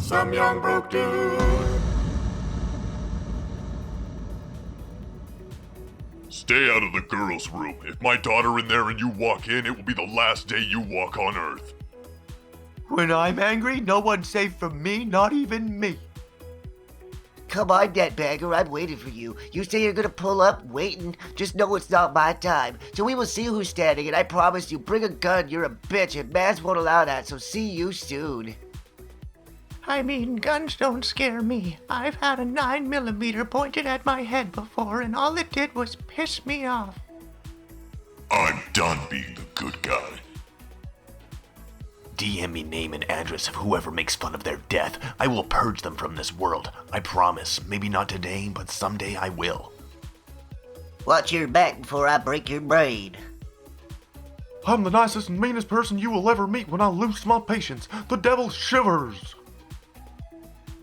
some young broke dude. Stay out of the girls' room. If my daughter in there and you walk in, it will be the last day you walk on Earth. When I'm angry, no one's safe from me, not even me. Come on, Bagger, I'm waiting for you. You say you're gonna pull up, waiting. Just know it's not my time. So we will see who's standing, and I promise you, bring a gun, you're a bitch, and Maz won't allow that, so see you soon. I mean, guns don't scare me. I've had a 9mm pointed at my head before, and all it did was piss me off. I'm done being the good guy. DM me name and address of whoever makes fun of their death. I will purge them from this world. I promise. Maybe not today, but someday I will. Watch your back before I break your brain. I'm the nicest and meanest person you will ever meet when I lose my patience. The devil shivers.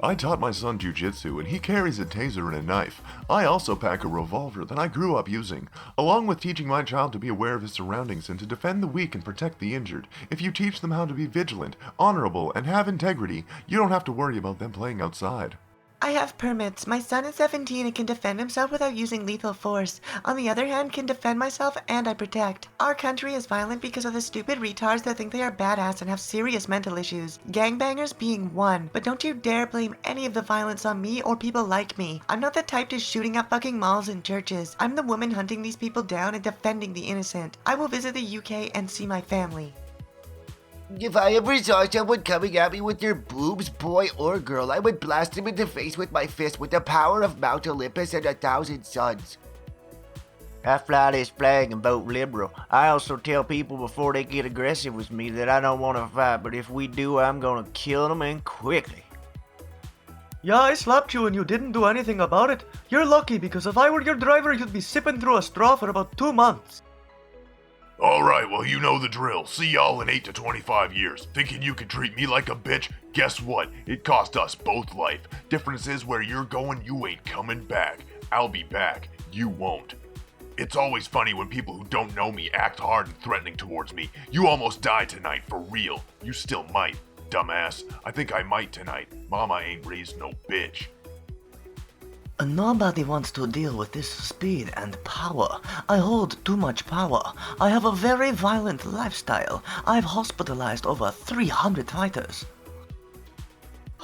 I taught my son jujitsu, and he carries a taser and a knife. I also pack a revolver that I grew up using, along with teaching my child to be aware of his surroundings and to defend the weak and protect the injured. If you teach them how to be vigilant, honorable, and have integrity, you don't have to worry about them playing outside. I have permits. My son is 17 and can defend himself without using lethal force. On the other hand, can defend myself and I protect. Our country is violent because of the stupid retards that think they are badass and have serious mental issues. Gangbangers being one. But don't you dare blame any of the violence on me or people like me. I'm not the type to shooting up fucking malls and churches. I'm the woman hunting these people down and defending the innocent. I will visit the UK and see my family. If I ever saw someone coming at me with their boobs, boy or girl, I would blast them in the face with my fist with the power of Mount Olympus and 1,000 suns. I fly this flag and vote liberal. I also tell people before they get aggressive with me that I don't want to fight, but if we do, I'm gonna kill them and quickly. Yeah, I slapped you and you didn't do anything about it. You're lucky because if I were your driver, you'd be sipping through a straw for about 2 months. Alright, well you know the drill. See y'all in 8 to 25 years. Thinking you can treat me like a bitch? Guess what? It cost us both life. Difference is where you're going, you ain't coming back. I'll be back. You won't. It's always funny when people who don't know me act hard and threatening towards me. You almost died tonight, for real. You still might, dumbass. I think I might tonight. Mama ain't raised no bitch. Nobody wants to deal with this speed and power. I hold too much power. I have a very violent lifestyle. I've hospitalized over 300 fighters.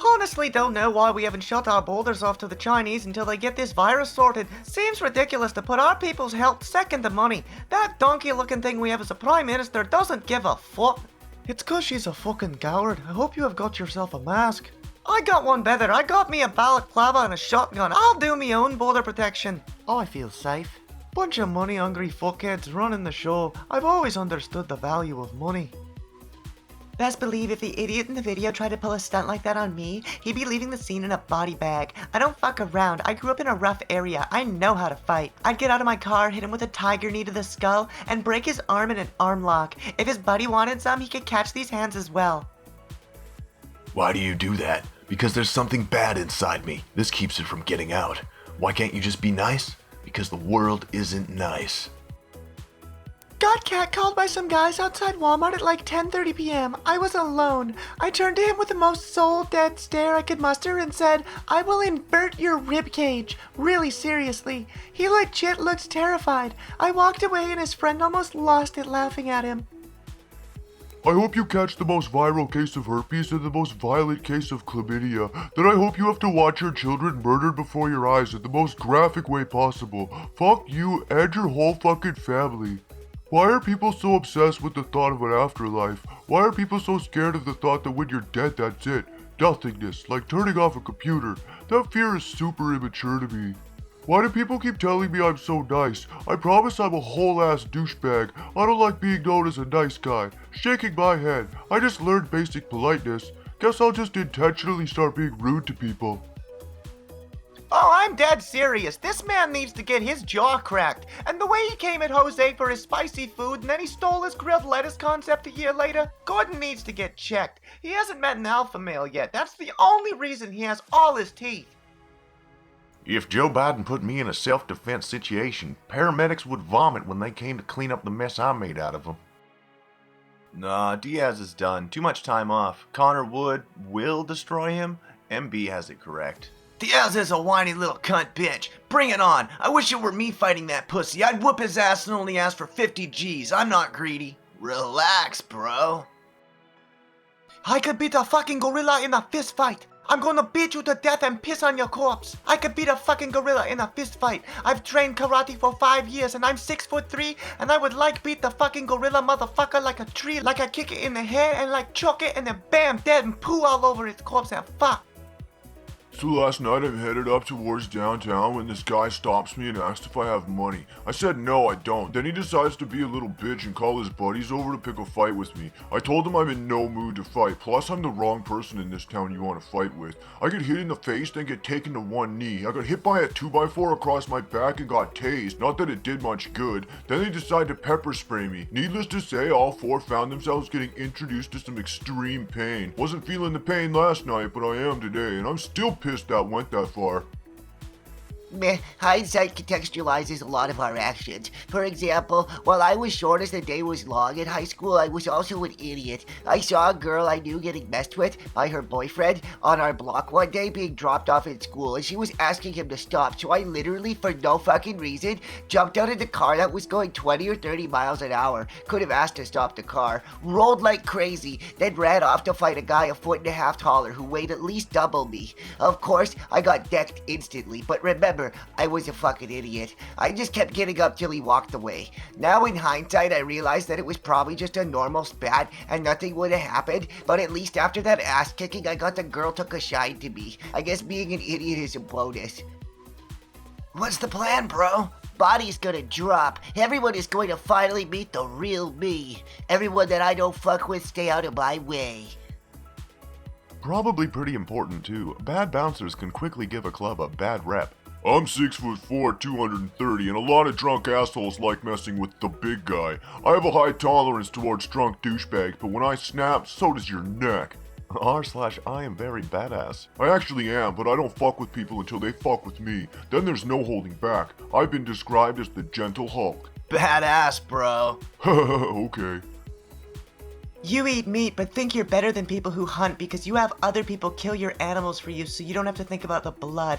Honestly don't know why we haven't shut our borders off to the Chinese until they get this virus sorted. Seems ridiculous to put our people's health second to money. That donkey looking thing we have as a prime minister doesn't give a fuck. It's cause she's a fucking coward. I hope you have got yourself a mask. I got one better. I got me a balaclava and a shotgun. I'll do me own border protection. I feel safe. Bunch of money-hungry fuckheads running the show. I've always understood the value of money. Best believe if the idiot in the video tried to pull a stunt like that on me, he'd be leaving the scene in a body bag. I don't fuck around. I grew up in a rough area. I know how to fight. I'd get out of my car, hit him with a tiger knee to the skull, and break his arm in an arm lock. If his buddy wanted some, he could catch these hands as well. Why do you do that? Because there's something bad inside me. This keeps it from getting out. Why can't you just be nice? Because the world isn't nice. Got catcalled by some guys outside Walmart at like 10:30 p.m. I was alone. I turned to him with the most soul-dead stare I could muster and said, "I will invert your ribcage." Really seriously. He legit looked terrified. I walked away and his friend almost lost it laughing at him. I hope you catch the most viral case of herpes and the most violent case of chlamydia. Then I hope you have to watch your children murdered before your eyes in the most graphic way possible. Fuck you and your whole fucking family. Why are people so obsessed with the thought of an afterlife? Why are people so scared of the thought that when you're dead, that's it? Nothingness, like turning off a computer. That fear is super immature to me. Why do people keep telling me I'm so nice? I promise I'm a whole-ass douchebag. I don't like being known as a nice guy. Shaking my head. I just learned basic politeness. Guess I'll just intentionally start being rude to people. Oh, I'm dead serious. This man needs to get his jaw cracked. And the way he came at Jose for his spicy food and then he stole his grilled lettuce concept a year later, Gordon needs to get checked. He hasn't met an alpha male yet. That's the only reason he has all his teeth. If Joe Biden put me in a self-defense situation, paramedics would vomit when they came to clean up the mess I made out of them. Nah, Diaz is done. Too much time off. Connor will destroy him, MB has it correct. Diaz is a whiny little cunt bitch. Bring it on. I wish it were me fighting that pussy. I'd whoop his ass and only ask for 50 G's. I'm not greedy. Relax, bro. I could beat a fucking gorilla in a fist fight. I'm gonna beat you to death and piss on your corpse. I could beat a fucking gorilla in a fist fight. I've trained karate for 5 years and I'm 6'3", and I would like beat the fucking gorilla motherfucker like a tree, like I kick it in the head and like choke it and then bam, dead and poo all over its corpse and fuck. So last night I'm headed up towards downtown when this guy stops me and asks if I have money. I said no, I don't. Then he decides to be a little bitch and call his buddies over to pick a fight with me. I told him I'm in no mood to fight, plus I'm the wrong person in this town you want to fight with. I get hit in the face, then get taken to one knee. I got hit by a 2x4 across my back and got tased, not that it did much good. Then they decide to pepper spray me. Needless to say, all four found themselves getting introduced to some extreme pain. Wasn't feeling the pain last night, but I am today, and I'm still pissed that went that far. Meh, hindsight contextualizes a lot of our actions. For example, while I was short as the day was long in high school, I was also an idiot. I saw a girl I knew getting messed with by her boyfriend on our block one day being dropped off at school, and she was asking him to stop, so I literally, for no fucking reason, jumped out of the car that was going 20 or 30 miles an hour, could have asked to stop the car, rolled like crazy, then ran off to fight a guy 1.5 feet taller who weighed at least double me. Of course, I got decked instantly, but remember, I was a fucking idiot. I just kept getting up till he walked away. Now in hindsight, I realized that it was probably just a normal spat and nothing would have happened, but at least after that ass kicking, I got the girl took a shine to me. I guess being an idiot is a bonus. What's the plan, bro? Body's gonna drop. Everyone is going to finally meet the real me. Everyone that I don't fuck with, stay out of my way. Probably pretty important too. Bad bouncers can quickly give a club a bad rep. I'm 6'4", 230, and a lot of drunk assholes like messing with the big guy. I have a high tolerance towards drunk douchebags, but when I snap, so does your neck. r/IAmVeryBadass. I actually am, but I don't fuck with people until they fuck with me. Then there's no holding back. I've been described as the Gentle Hulk. Badass, bro. Okay. You eat meat, but think you're better than people who hunt because you have other people kill your animals for you so you don't have to think about the blood.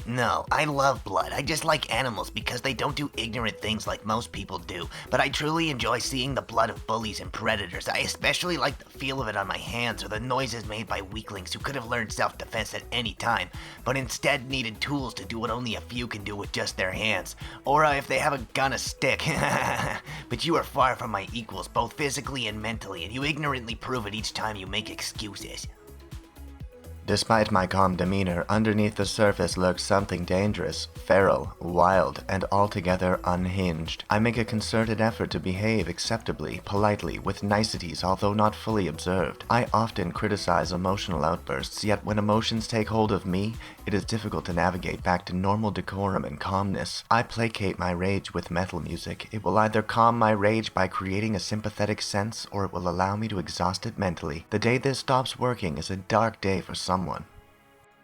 No, I love blood. I just like animals because they don't do ignorant things like most people do. But I truly enjoy seeing the blood of bullies and predators. I especially like the feel of it on my hands or the noises made by weaklings who could have learned self-defense at any time, but instead needed tools to do what only a few can do with just their hands. Or if they have a gun, a stick. But you are far from my equals, both physically and mentally, and you ignorantly prove it each time you make excuses. Despite my calm demeanor, underneath the surface lurks something dangerous, feral, wild, and altogether unhinged. I make a concerted effort to behave acceptably, politely, with niceties, although not fully observed. I often criticize emotional outbursts, yet when emotions take hold of me, it is difficult to navigate back to normal decorum and calmness. I placate my rage with metal music. It will either calm my rage by creating a sympathetic sense, or it will allow me to exhaust it mentally. The day this stops working is a dark day for someone.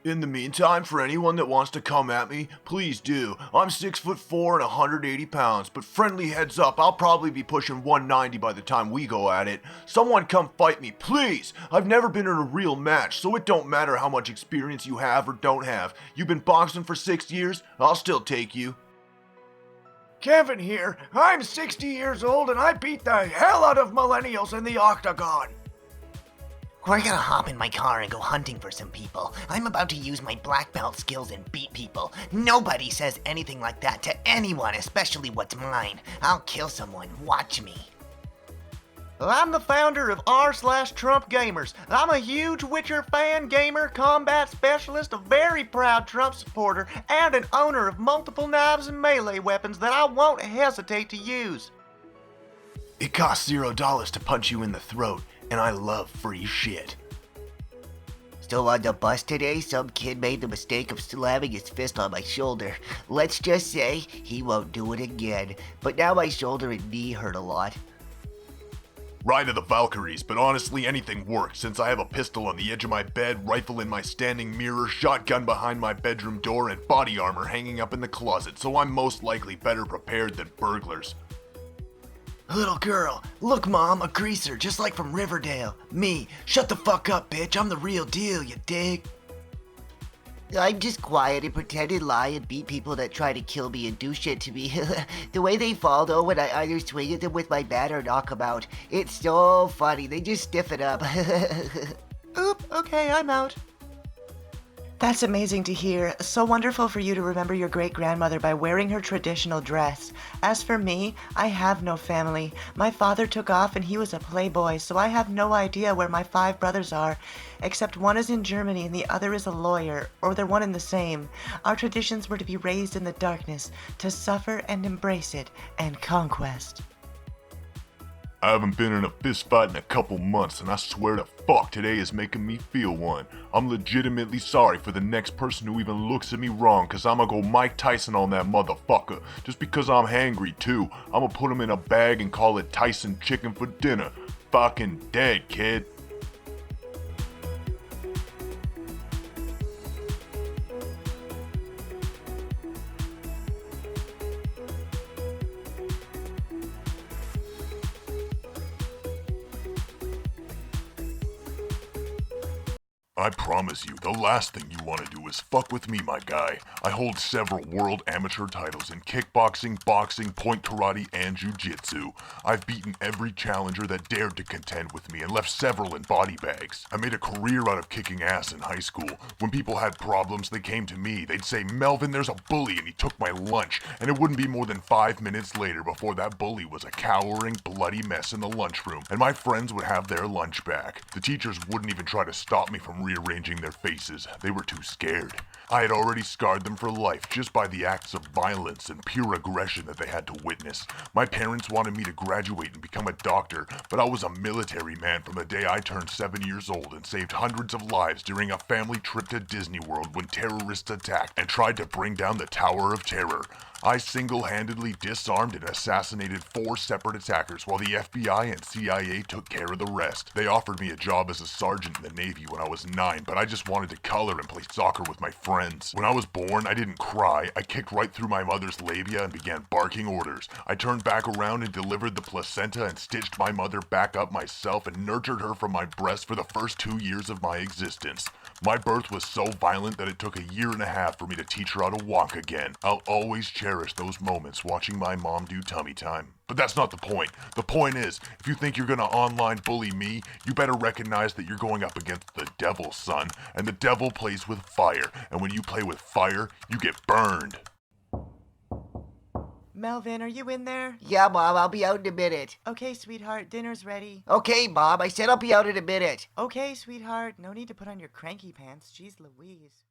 In the meantime, for anyone that wants to come at me, please do. I'm 6'4" and 180 pounds, but friendly heads up, I'll probably be pushing 190 by the time we go at it. Someone come fight me, please! I've never been in a real match, so it don't matter how much experience you have or don't have. You've been boxing for 6 years, I'll still take you. Kevin here. I'm 60 years old and I beat the hell out of millennials in the octagon. We're gonna hop in my car and go hunting for some people. I'm about to use my black belt skills and beat people. Nobody says anything like that to anyone, especially what's mine. I'll kill someone. Watch me. I'm the founder of r/Trump Gamers. I'm a huge Witcher fan, gamer, combat specialist, a very proud Trump supporter, and an owner of multiple knives and melee weapons that I won't hesitate to use. It costs $0 to punch you in the throat, and I love free shit. So on the bus today, some kid made the mistake of slamming his fist on my shoulder. Let's just say he won't do it again. But now my shoulder and knee hurt a lot. Ride of the Valkyries, but honestly anything works since I have a pistol on the edge of my bed, rifle in my standing mirror, shotgun behind my bedroom door, and body armor hanging up in the closet, so I'm most likely better prepared than burglars. Little girl, look mom, a greaser, just like from Riverdale. Me, shut the fuck up, bitch, I'm the real deal, you dig? I'm just quiet and pretend and lie and beat people that try to kill me and do shit to me. The way they fall though when I either swing at them with my bat or knock them out, it's so funny. They just stiffen up. Oop, okay, I'm out. That's amazing to hear. So wonderful for you to remember your great-grandmother by wearing her traditional dress. As for me, I have no family. My father took off and he was a playboy, so I have no idea where my 5 brothers are, except one is in Germany and the other is a lawyer, or they're one and the same. Our traditions were to be raised in the darkness, to suffer and embrace it, and conquest. I haven't been in a fist fight in a couple months, and I swear to fuck today is making me feel one. I'm legitimately sorry for the next person who even looks at me wrong, cause I'ma go Mike Tyson on that motherfucker. Just because I'm hangry too. I'ma put him in a bag and call it Tyson chicken for dinner. Fucking dead, kid. I promise you, the last thing you want to do is fuck with me, my guy. I hold several world amateur titles in kickboxing, boxing, point karate, and jiu-jitsu. I've beaten every challenger that dared to contend with me and left several in body bags. I made a career out of kicking ass in high school. When people had problems, they came to me. They'd say, Melvin, there's a bully and he took my lunch. And it wouldn't be more than 5 minutes later before that bully was a cowering, bloody mess in the lunchroom, and my friends would have their lunch back. The teachers wouldn't even try to stop me from rearranging their faces. They were too scared. I had already scarred them for life just by the acts of violence and pure aggression that they had to witness. My parents wanted me to graduate and become a doctor, but I was a military man from the day I turned 7 years old and saved hundreds of lives during a family trip to Disney World when terrorists attacked and tried to bring down the Tower of Terror. I single-handedly disarmed and assassinated 4 separate attackers while the FBI and CIA took care of the rest. They offered me a job as a sergeant in the Navy when I was 9, but I just wanted to color and play soccer with my friends. When I was born, I didn't cry. I kicked right through my mother's labia and began barking orders. I turned back around and delivered the placenta and stitched my mother back up myself and nurtured her from my breast for the first 2 years of my existence. My birth was so violent that it took a year and a half for me to teach her how to walk again. I'll always cherish those moments watching my mom do tummy time. But that's not the point. The point is, if you think you're gonna online bully me, you better recognize that you're going up against the devil, son. And the devil plays with fire. And when you play with fire, you get burned. Melvin, are you in there? Yeah, Mom, I'll be out in a minute. Okay, sweetheart, dinner's ready. Okay, Mom, I said I'll be out in a minute. Okay, sweetheart, no need to put on your cranky pants. Jeez Louise.